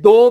2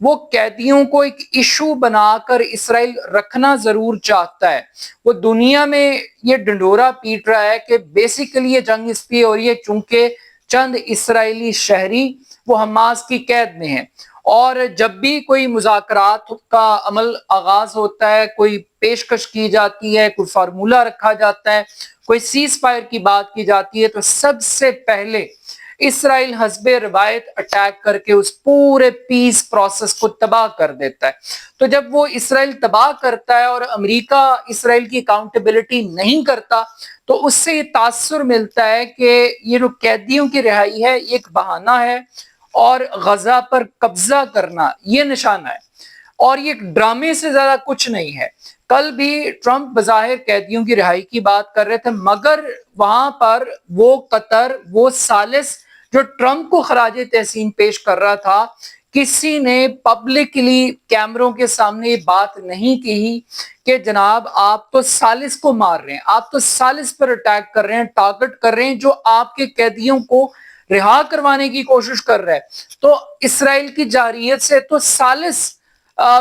وہ قیدیوں کو ایک ایشو بنا کر اسرائیل رکھنا ضرور چاہتا ہے. وہ دنیا میں یہ ڈنڈورا پیٹ رہا ہے کہ بیسیکلی یہ جنگ اس لیے ہو رہی ہے چونکہ چند اسرائیلی شہری وہ حماس کی قید میں ہیں، اور جب بھی کوئی مذاکرات کا عمل آغاز ہوتا ہے، کوئی پیشکش کی جاتی ہے، کوئی فارمولہ رکھا جاتا ہے، کوئی سیز فائر کی بات کی جاتی ہے، تو سب سے پہلے اسرائیل حسب روایت اٹیک کر کے اس پورے پیس پروسیس کو تباہ کر دیتا ہے. تو جب وہ اسرائیل تباہ کرتا ہے اور امریکہ اسرائیل کی اکاؤنٹیبلٹی نہیں کرتا، تو اس سے یہ تاثر ملتا ہے کہ یہ جو قیدیوں کی رہائی ہے یہ ایک بہانہ ہے اور غزہ پر قبضہ کرنا یہ نشانہ ہے، اور یہ ایک ڈرامے سے زیادہ کچھ نہیں ہے. کل بھی ٹرمپ بظاہر قیدیوں کی رہائی کی بات کر رہے تھے، مگر وہاں پر وہ قطر، وہ ثالث جو ٹرمپ کو خراج تحسین پیش کر رہا تھا، کسی نے پبلکلی کیمروں کے سامنے یہ بات نہیں کہی کہ جناب آپ تو ثالث کو مار رہے ہیں، آپ تو ثالث پر اٹیک کر رہے ہیں، ٹارگٹ کر رہے ہیں جو آپ کے قیدیوں کو رہا کروانے کی کوشش کر رہا ہے. تو اسرائیل کی جارحیت سے تو ثالث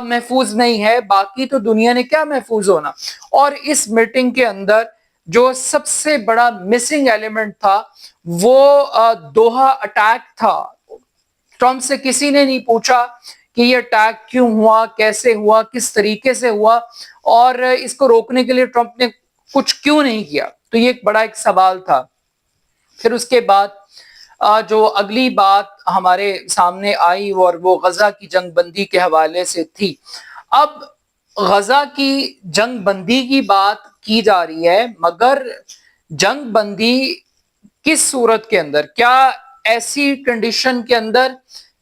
محفوظ نہیں ہے، باقی تو دنیا نے کیا محفوظ ہونا. اور اس میٹنگ کے اندر جو سب سے بڑا مسنگ ایلیمنٹ تھا وہ دوحہ اٹیک تھا. ٹرمپ سے کسی نے نہیں پوچھا کہ یہ اٹیک کیوں ہوا، کیسے ہوا، کس طریقے سے ہوا، اور اس کو روکنے کے لیے ٹرمپ نے کچھ کیوں نہیں کیا. تو یہ ایک بڑا سوال تھا. پھر اس کے بعد جو اگلی بات ہمارے سامنے آئی اور وہ غزہ کی جنگ بندی کے حوالے سے تھی. اب غزہ کی جنگ بندی کی بات کی جا رہی ہے، مگر جنگ بندی کس صورت کے اندر؟ کیا ایسی کنڈیشن کے اندر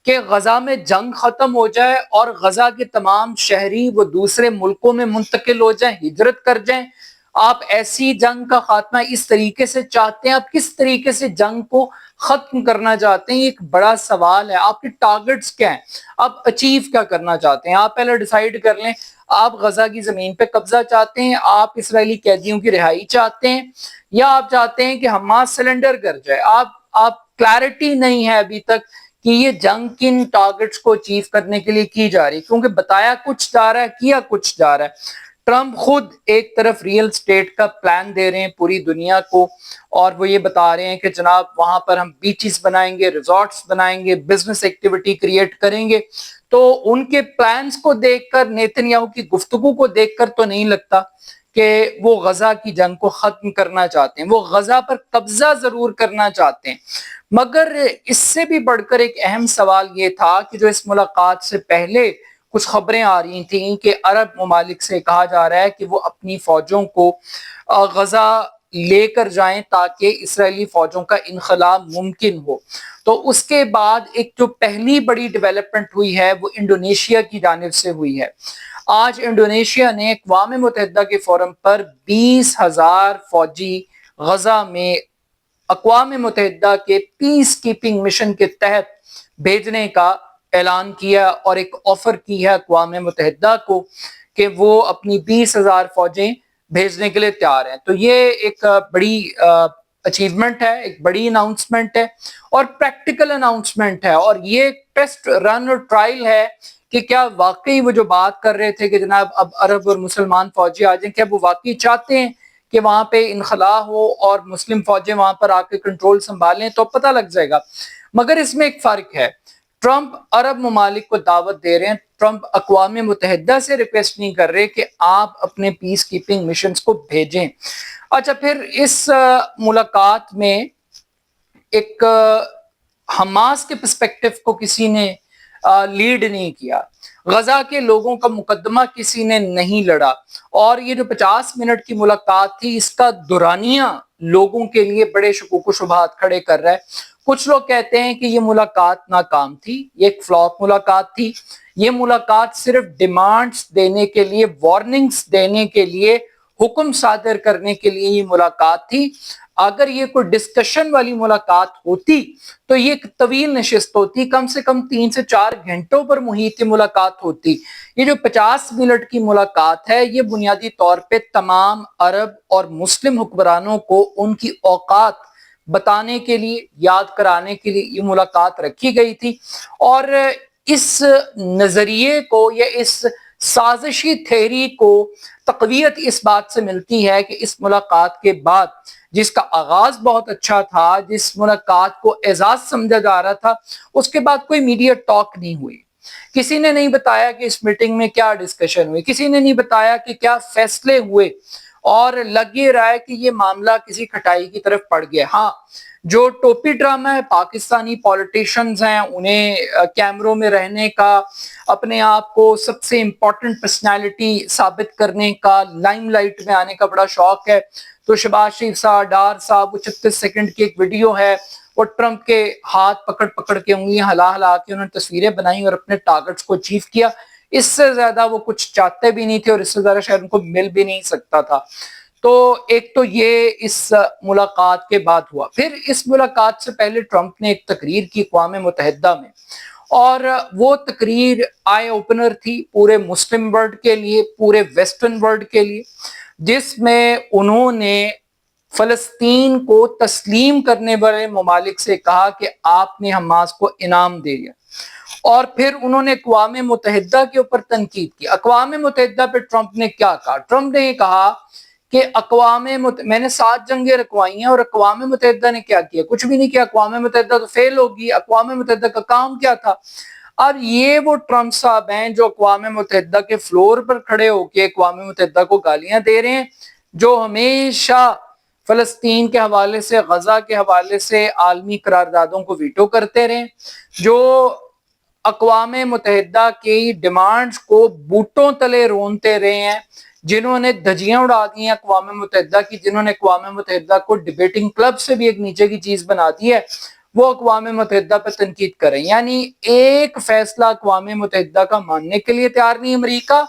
کہ غزہ میں جنگ ختم ہو جائے اور غزہ کے تمام شہری وہ دوسرے ملکوں میں منتقل ہو جائیں، ہجرت کر جائیں؟ آپ ایسی جنگ کا خاتمہ اس طریقے سے چاہتے ہیں؟ آپ کس طریقے سے جنگ کو ختم کرنا چاہتے ہیں؟ یہ ایک بڑا سوال ہے. آپ کے ٹارگٹس کیا ہیں؟ آپ اچیو کیا کرنا چاہتے ہیں؟ آپ پہلے ڈیسائیڈ کر لیں. آپ غزہ کی زمین پہ قبضہ چاہتے ہیں، آپ اسرائیلی قیدیوں کی رہائی چاہتے ہیں، یا آپ چاہتے ہیں کہ حماس سلنڈر کر جائے؟ آپ کلیئرٹی نہیں ہے ابھی تک کہ یہ جنگ کن ٹارگٹس کو اچیو کرنے کے لیے کی جا رہی، کیونکہ بتایا کچھ جا رہا ہے، کیا کچھ جا رہا ہے. ٹرمپ خود ایک طرف ریئل اسٹیٹ کا پلان دے رہے ہیں پوری دنیا کو، اور وہ یہ بتا رہے ہیں کہ جناب وہاں پر ہم بیچز بنائیں گے، ریزورٹس بنائیں گے، بزنس ایکٹیویٹی کریٹ کریں گے. تو ان کے پلانز کو دیکھ کر، نیتن یاہو کی گفتگو کو دیکھ کر تو نہیں لگتا کہ وہ غزہ کی جنگ کو ختم کرنا چاہتے ہیں. وہ غزہ پر قبضہ ضرور کرنا چاہتے ہیں، مگر اس سے بھی بڑھ کر ایک اہم سوال یہ تھا کہ جو اس ملاقات سے پہلے کچھ خبریں آ رہی تھیں کہ عرب ممالک سے کہا جا رہا ہے کہ وہ اپنی فوجوں کو غزہ لے کر جائیں تاکہ اسرائیلی فوجوں کا انخلاء ممکن ہو. تو اس کے بعد ایک جو پہلی بڑی ڈیولپمنٹ ہوئی ہے وہ انڈونیشیا کی جانب سے ہوئی ہے. آج انڈونیشیا نے اقوام متحدہ کے فورم پر 20,000 فوجی غزہ میں اقوام متحدہ کے پیس کیپنگ مشن کے تحت بھیجنے کا اعلان کیا، اور ایک آفر کی ہے اقوام متحدہ کو کہ وہ اپنی 20,000 فوجیں بھیجنے کے لیے تیار ہیں. تو یہ ایک بڑی اچیومنٹ ہے، ایک بڑی اناؤنسمنٹ ہے اور پریکٹیکل اناؤنسمنٹ ہے، اور یہ ٹیسٹ رن اور ٹرائل ہے کہ کیا واقعی وہ جو بات کر رہے تھے کہ جناب اب عرب اور مسلمان فوجی آ جائیں، کیا وہ واقعی چاہتے ہیں کہ وہاں پہ انخلاء ہو اور مسلم فوجیں وہاں پر آ کے کنٹرول سنبھالیں؟ تو پتہ لگ جائے گا. مگر اس میں ایک فرق ہے، ٹرمپ عرب ممالک کو دعوت دے رہے ہیں، ٹرمپ اقوام متحدہ سے ریکویسٹ نہیں کر رہے کہ آپ اپنے پیس کیپنگ مشنز کو بھیجیں. اچھا، پھر اس ملاقات میں ایک حماس کے پرسپیکٹو کو کسی نے لیڈ نہیں کیا، غزہ کے لوگوں کا مقدمہ کسی نے نہیں لڑا، اور یہ جو 50 منٹ کی ملاقات تھی اس کا دورانیہ لوگوں کے لیے بڑے شکوک و شبہات کھڑے کر رہا ہے. کچھ لوگ کہتے ہیں کہ یہ ملاقات ناکام تھی، یہ ایک فلاپ ملاقات تھی، یہ ملاقات صرف ڈیمانڈز دینے کے لیے، وارننگز دینے کے لیے، حکم صادر کرنے کے لیے یہ ملاقات تھی. اگر یہ کوئی ڈسکشن والی ملاقات ہوتی تو یہ ایک طویل نشست ہوتی، کم سے کم 3 سے 4 گھنٹوں پر محیط ملاقات ہوتی. یہ جو 50 منٹ کی ملاقات ہے یہ بنیادی طور پہ تمام عرب اور مسلم حکمرانوں کو ان کی اوقات بتانے کے لیے، یاد کرانے کے لیے یہ ملاقات رکھی گئی تھی. اور اس نظریے کو یا اس سازشی تھیری کو تقویت اس بات سے ملتی ہے کہ اس ملاقات کے بعد جس کا آغاز بہت اچھا تھا، جس ملاقات کو اعزاز سمجھا جا رہا تھا، اس کے بعد کوئی میڈیا ٹاک نہیں ہوئی. کسی نے نہیں بتایا کہ اس میٹنگ میں کیا ڈسکشن ہوئی، کسی نے نہیں بتایا کہ کیا فیصلے ہوئے، اور لگ یہ رہا ہے کہ یہ معاملہ کسی کھٹائی کی طرف پڑ گیا. ہاں، جو ٹوپی ڈرامہ ہے، پاکستانی پولیٹیشنز ہیں، انہیں کیمروں میں رہنے کا، اپنے آپ کو سب سے امپورٹنٹ پرسنالٹی ثابت کرنے کا، لائم لائٹ میں آنے کا بڑا شوق ہے. تو شہباز شریف صاحب، ڈار صاحب، وہ 36 سیکنڈ کی ایک ویڈیو ہے، اور ٹرمپ کے ہاتھ پکڑ پکڑ کے، انگلیاں ہلا ہلا کے انہوں نے تصویریں بنائی اور اپنے ٹارگٹس کو اچیو کیا. اس سے زیادہ وہ کچھ چاہتے بھی نہیں تھے، اور اس سے زیادہ شاید ان کو مل بھی نہیں سکتا تھا. تو ایک تو یہ اس ملاقات کے بعد ہوا. پھر اس ملاقات سے پہلے ٹرمپ نے ایک تقریر کی اقوام متحدہ میں، اور وہ تقریر آئی اوپنر تھی پورے مسلم ورلڈ کے لیے، پورے ویسٹرن ورلڈ کے لیے، جس میں انہوں نے فلسطین کو تسلیم کرنے والے ممالک سے کہا کہ آپ نے حماس کو انعام دے دیا. اور پھر انہوں نے اقوام متحدہ کے اوپر تنقید کی. اقوام متحدہ پہ ٹرمپ نے کیا کہا؟ ٹرمپ نے یہ کہا کہ میں نے 7 جنگیں رکوائی ہیں، اور اقوام متحدہ نے کیا کیا؟ کچھ بھی نہیں کیا. اقوام متحدہ تو فیل ہوگی. اقوام متحدہ کا کام کیا تھا؟ اور یہ وہ ٹرمپ صاحب ہیں جو اقوام متحدہ کے فلور پر کھڑے ہو کے اقوام متحدہ کو گالیاں دے رہے ہیں، جو ہمیشہ فلسطین کے حوالے سے، غزہ کے حوالے سے عالمی قراردادوں کو ویٹو کرتے رہے، جو اقوام متحدہ کی ڈیمانڈز کو بوٹوں تلے رونتے رہے ہیں، جنہوں نے دھجیاں اڑا دی ہیں اقوام متحدہ کی، جنہوں نے اقوام متحدہ کو ڈیبیٹنگ کلب سے بھی ایک نیچے کی چیز بنا دی ہے، وہ اقوام متحدہ پر تنقید کریں. یعنی ایک فیصلہ اقوام متحدہ کا ماننے کے لیے تیار نہیں امریکہ،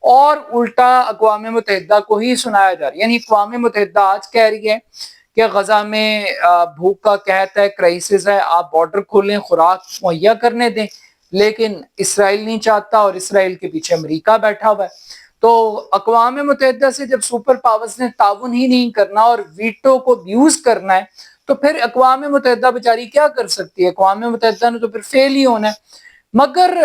اور الٹا اقوام متحدہ کو ہی سنایا جا رہا ہے. یعنی اقوام متحدہ آج کہہ رہی ہے کہ غزہ میں بھوک کا قحط ہے، کرائسس ہے، آپ بارڈر کھولیں، خوراک مہیا کرنے دیں، لیکن اسرائیل نہیں چاہتا، اور اسرائیل کے پیچھے امریکہ بیٹھا ہوا ہے. تو اقوام متحدہ سے جب سپر پاورز نے تعاون ہی نہیں کرنا اور ویٹو کو ابیوز کرنا ہے، تو پھر اقوام متحدہ بیچاری کیا کر سکتی ہے؟ اقوام متحدہ نے تو پھر فیل ہی ہونا ہے. مگر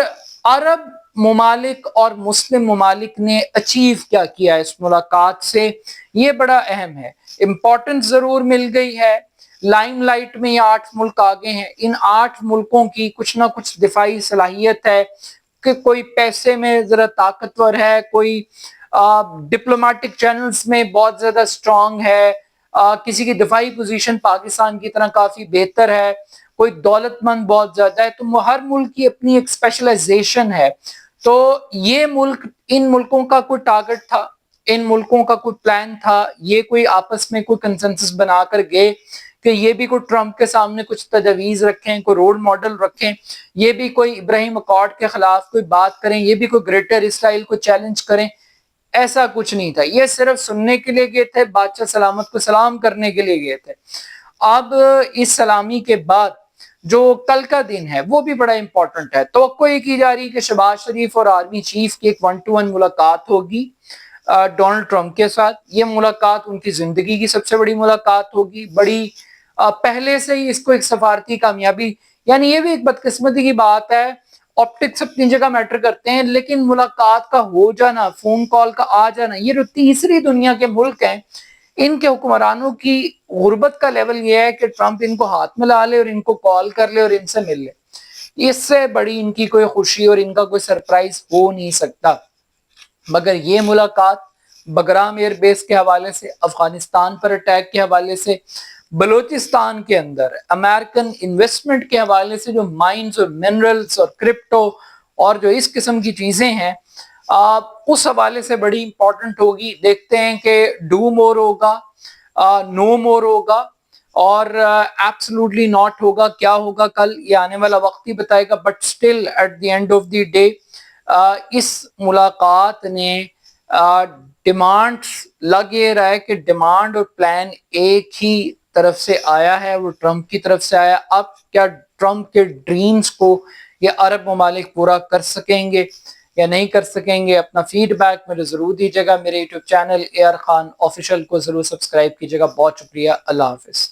عرب ممالک اور مسلم ممالک نے اچیو کیا کیا اس ملاقات سے، یہ بڑا اہم ہے. امپورٹنس ضرور مل گئی ہے، لائم لائٹ میں یہ 8 ملک آگے ہیں. ان 8 ملکوں کی کچھ نہ کچھ دفاعی صلاحیت ہے، کہ کوئی پیسے میں ذرا طاقتور ہے، کوئی ڈپلومیٹک چینلز میں بہت زیادہ سٹرونگ ہے، کسی کی دفاعی پوزیشن پاکستان کی طرح کافی بہتر ہے، کوئی دولت مند بہت زیادہ ہے. تو ہر ملک کی اپنی ایک اسپیشلائزیشن ہے. تو یہ ملک، ان ملکوں کا کوئی ٹارگٹ تھا، ان ملکوں کا کوئی پلان تھا، یہ کوئی آپس میں کوئی کنسنسس بنا کر گئے کہ یہ بھی کوئی ٹرمپ کے سامنے کچھ تجاویز رکھیں، کوئی رول ماڈل رکھیں، یہ بھی کوئی ابراہیم اکارڈ کے خلاف کوئی بات کریں، یہ بھی کوئی گریٹر اسرائیل کو چیلنج کریں؟ ایسا کچھ نہیں تھا. یہ صرف سننے کے لیے گئے تھے، بادشاہ سلامت کو سلام کرنے کے لیے گئے تھے. اب اس سلامی کے بعد جو کل کا دن ہے وہ بھی بڑا امپورٹنٹ ہے. توقع یہ کی جا رہی کہ شہباز شریف اور آرمی چیف کی ایک 1-to-1 ملاقات ہوگی ڈونلڈ ٹرمپ کے ساتھ. یہ ملاقات ان کی زندگی کی سب سے بڑی ملاقات ہوگی. بڑی پہلے سے ہی اس کو ایک سفارتی کامیابی، یعنی یہ بھی ایک بدقسمتی کی بات ہے، آپٹکس اپنی جگہ میٹر کرتے ہیں، لیکن ملاقات کا ہو جانا، فون کال کا آ جانا، یہ جو تیسری دنیا کے ملک ہیں، ان کے حکمرانوں کی غربت کا لیول یہ ہے کہ ٹرمپ ان کو ہاتھ میں لا لے اور ان کو کال کر لے اور ان سے مل لے. اس سے بڑی ان کی کوئی خوشی اور ان کا کوئی سرپرائز ہو نہیں سکتا. مگر یہ ملاقات بگرام ایئر بیس کے حوالے سے، افغانستان پر اٹیک کے حوالے سے، بلوچستان کے اندر امریکن انویسٹمنٹ کے حوالے سے، جو مائنز اور منرلز اور کرپٹو اور جو اس قسم کی چیزیں ہیں، اس حوالے سے بڑی امپورٹنٹ ہوگی. دیکھتے ہیں کہ ڈو مور ہوگا، نو مور ہوگا، اور ایبسلوٹلی ناٹ ہوگا. کیا ہوگا کل یہ آنے والا وقت ہی بتائے گا. But still at the end of the day اس ملاقات نے ڈیمانڈ، لگ یہ رہا ہے کہ ڈیمانڈ اور پلان ایک ہی طرف سے آیا ہے، وہ ٹرمپ کی طرف سے آیا. اب کیا ٹرمپ کے ڈریمز کو یہ عرب ممالک پورا کر سکیں گے یا نہیں کر سکیں گے؟ اپنا فیڈ بیک میرے ضرور دیجیے گا. میرے YouTube channel AR Khan official کو ضرور سبسکرائب کیجیے گا. بہت شکریہ. اللہ حافظ.